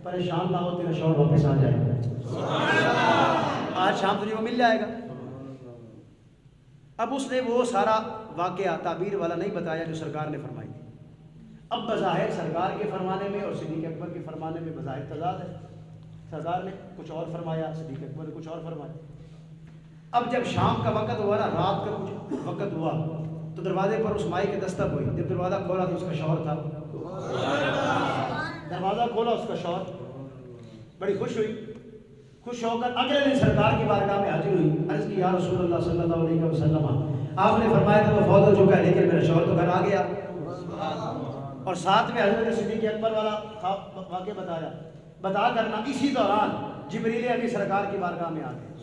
پریشان نہ ہو، تیرا شوہر واپس آ جائے گا، آج شام تجھے وہ مل جائے گا۔ اب اس نے وہ سارا واقعہ تعبیر والا نہیں بتایا جو سرکار نے فرمائی تھی۔ اب بظاہر سرکار کے فرمانے میں اور صدیق اکبر کے فرمانے میں بظاہر تضاد ہے، سرکار نے کچھ اور فرمایا، صدیق اکبر نے کچھ اور فرمایا۔ اب جب شام کا وقت ہوا نا، رات کا کچھ وقت ہوا، تو دروازے پر اس مائی کی دستک ہوئی۔ جب دروازہ کھولا تو اس کا شوہر تھا، دروازہ کھولا اس کا شوہر، بڑی خوش ہوئی، خوش ہو کر اگلے دن سرکار کی بارگاہ میں حاضر ہوئی، عرض کی یا رسول اللہ صلی اللہ علیہ وسلم، آپ نے فرمایا کہ وہ فوت ہو چکا ہے، لیکن میرا شوہر تو گھر آ گیا۔ اور ساتھ میں حضرت صدیق اکبر والا واقعہ بتایا، بتا کرنا اسی دوران جبریل امین سرکار کی بارگاہ میں آ گئے۔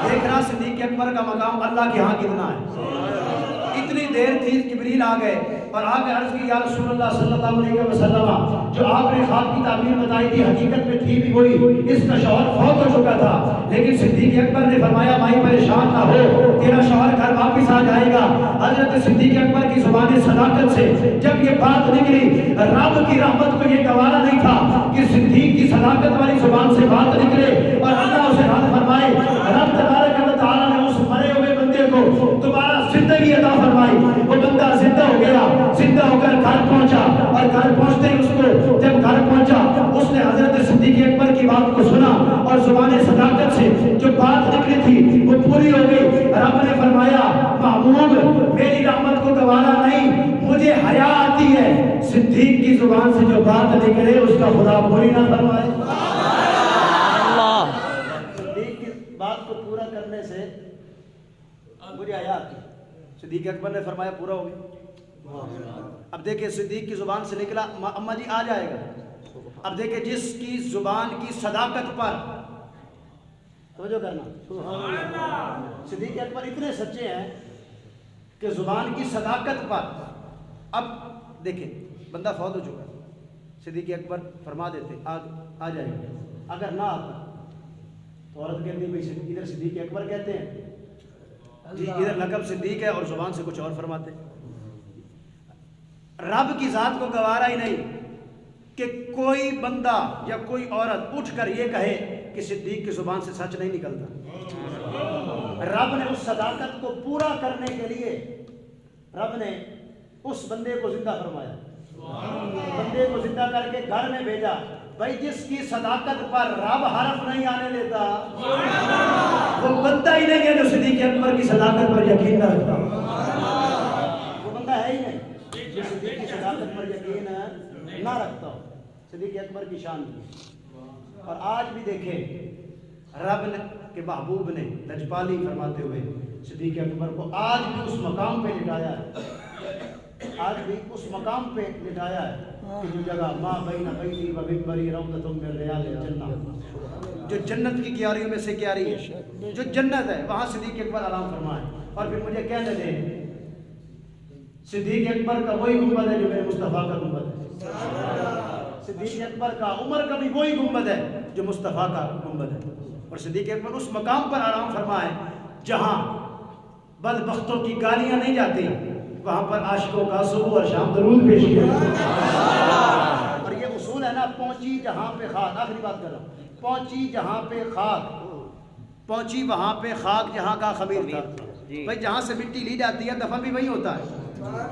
دیکھنا صدیق اکبر کا مقام اللہ کے ہاں کتنا ہے۔ اتنی دیر تھی جبریل آ گئے اور آ کے عرض کی یا رسول اللہ صلی اللہ علیہ وسلم، جو آپ نے خواب کی تعبیر بتائی تھی حقیقت میں تھی بھی وہی، اس کا شوہر فوت ہو چکا تھا، لیکن صدیق اکبر نے فرمایا بھائی پریشان نہ ہو، تیرا شوہر گھر واپس آ جائے گا۔ حضرت صدیق اکبر کی زبان صداقت سے جب یہ بات نکلی، رب کی رحمت کو یہ گوارا نہیں تھا کہ صدیق کی صداقت والی زبان سے بات نکلے اور اللہ اسے رد فرمائے۔ رب تبارک و تعالیٰ نے اس مرے ہوئے بندے کو دوبارہ زندگی عطا فرمائی، وہ بندہ زندہ ہو گیا، زندہ ہو کر گھر پہنچا، اور گھر پہنچتے ہی اس کو جب گھر پہنچا اس نے حضرت صدیق اکبر کی بات کو سنا اور زبان صداقت سے جو بات نکلی تھی وہ پوری ہو گئی۔ رب نے فرمایا محبوب میری رحمت کو گوارا نہیں، مجھے حیا آتی ہے صدیق کی زبان سے جو بات نکلے اس کا خدا پوری نہ فرمائے۔ صدیق کی بات کو پورا کرنے سے مجھے حیا آتی ہے۔ صدیق اکبر نے فرمایا پورا ہو گیا۔ اب دیکھیں صدیق کی زبان سے نکلا اماں جی آ جائے گا۔ اب دیکھیں جس کی زبان کی صداقت پر توجہ کرنا، صدیق اکبر اتنے سچے ہیں کہ زبان کی صداقت پر، اب دیکھیں بندہ فوت ہو چکا ہے، صدیق اکبر فرما دیتے آ جائے گا، اگر نہ آتا تو عورت کہتی بھائی ادھر صدیق اکبر کہتے ہیں جی، ادھر لقب صدیق ہے اور زبان سے کچھ اور فرماتے ہیں۔ رب کی ذات کو گوارا ہی نہیں کہ کوئی بندہ یا کوئی عورت اٹھ کر یہ کہے کہ صدیق کی زبان سے سچ نہیں نکلتا۔ رب نے اس صداقت کو پورا کرنے کے لیے رب نے اس بندے کو زندہ فرمایا، بندے کو زندہ کر کے گھر میں بھیجا۔ بھائی جس کی صداقت پر رب حرف نہیں آنے دیتا وہ بندہ ہی نہیں ہے جو صدیق اکبر کی صداقت پر یقین نہ رکھتا، وہ بندہ ہے ہی نہیں جو صدیق کی صداقت پر یقین نہ رکھتا ہو۔ صدیق اکبر کی شان کی۔ اور آج بھی دیکھیں رب نے کہ محبوب نے لجپالی فرماتے ہوئے صدیق اکبر کو آج بھی اس مقام پہ لٹایا ہے، آج بھی اس مقام پہ لٹایا ہے کہ جو جگہ ما بین بیتی و منبری روضۃ من ریاض الجنہ، جو جنت کی کیاریوں میں سے کیاری ہے، جو جنت ہے وہاں صدیق اکبر آرام فرمائے۔ اور پھر مجھے کہنے دیں صدیق اکبر کا وہی گنبد ہے جو میرے مصطفیٰ کا گنبد ہے، صدیق اکبر کا عمر کا بھی وہی گنبد ہے جو مصطفیٰ کا گنبد ہے۔ اور صدیق اکبر اس مقام پر آرام فرمائے جہاں بدبختوں کی گالیاں نہیں جاتی، وہاں پر عاشقوں کا صبح اور شام درود پیش کیا۔ اور یہ اصول ہے نا، پہنچی جہاں پہ خاک، آخری بات کر رہا ہوں، پہنچی جہاں پہ خاک، پہنچی وہاں پہ خاک جہاں کا خمیر تھا۔ بھائی جہاں سے مٹی لی جاتی ہے دفن بھی وہی ہوتا ہے،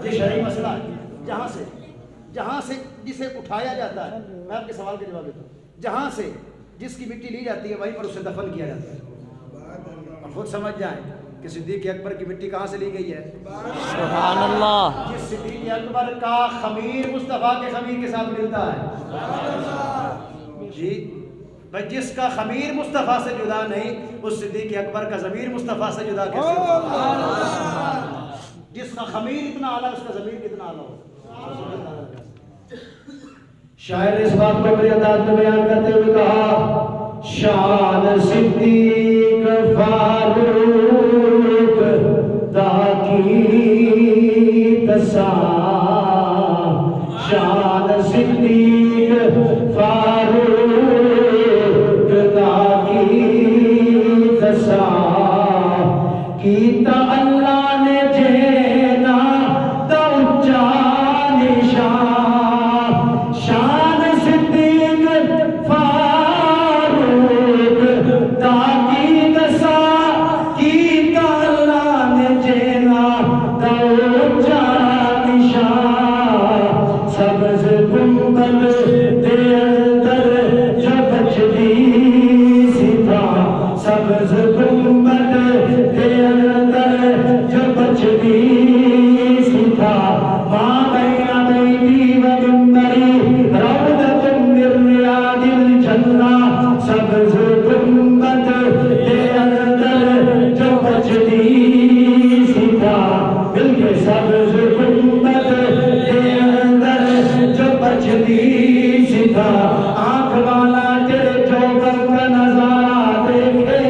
یہ شرعی مسئلہ ہے۔ جہاں سے جسے اٹھایا جاتا ہے، میں آپ کے سوال کا جواب دیتا ہوں، جہاں سے جس کی مٹی لی جاتی ہے وہیں پر اسے دفن کیا جاتا ہے۔ اور خود سمجھ جائیں کہ صدیق اکبر کی مٹی کہاں سے لی گئی ہے؟ سبحان اللہ. جس صدیق اکبر کا خمیر مصطفیٰ کے خمیر کے ساتھ ملتا ہے جی بھائی، جس کا خمیر مصطفیٰ سے جدا نہیں، اس صدیق اکبر کا ضمیر مصطفیٰ سے جدا کیسے ہوگا؟ جس کا خمیر اتنا اعلیٰ، اس کا ضمیر کتنا اعلیٰ ہوگا؟ شاعر نے اس بات کو اپنے انداز میں بیان کرتے ہوئے کہا، شان صدیق فاروق تاکی تسا، شان صدیق فاروق تاکی تسا، کیتا اللہ نے جینا تو اچا نشان، شان صدیق فاروق تاکی تسا، کیتا اللہ نے جینا تو اچا نشان، سبز گنبد دے اندر جو بچڑی سی تھا، سبز گنبد دے اندر جو بچڑی سی تھا، ماں بین بیتی و منبری روضۃ من ریاض الجنہ، سبز گنبد دے اندر جو بچڑی سی تھا، مل کے سبز گنبد دے اندر جو بچڑی سی تھا، آنکھ والا تیرے چوکر کا نظارہ دیکھے،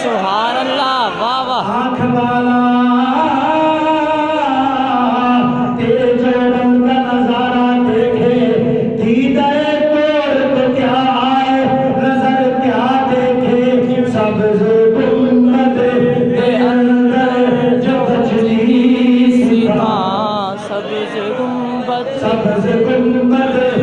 سبحان اللہ. واہ واہ. آنکھ والا تیرے چوکر کا نظارہ دیکھے، دیدہ کور کو کیا آئے، نظر کیا دیکھے، سبز گنبد دے اندر جو بچڑی سی تھا، سبز گنبد سبز گنبد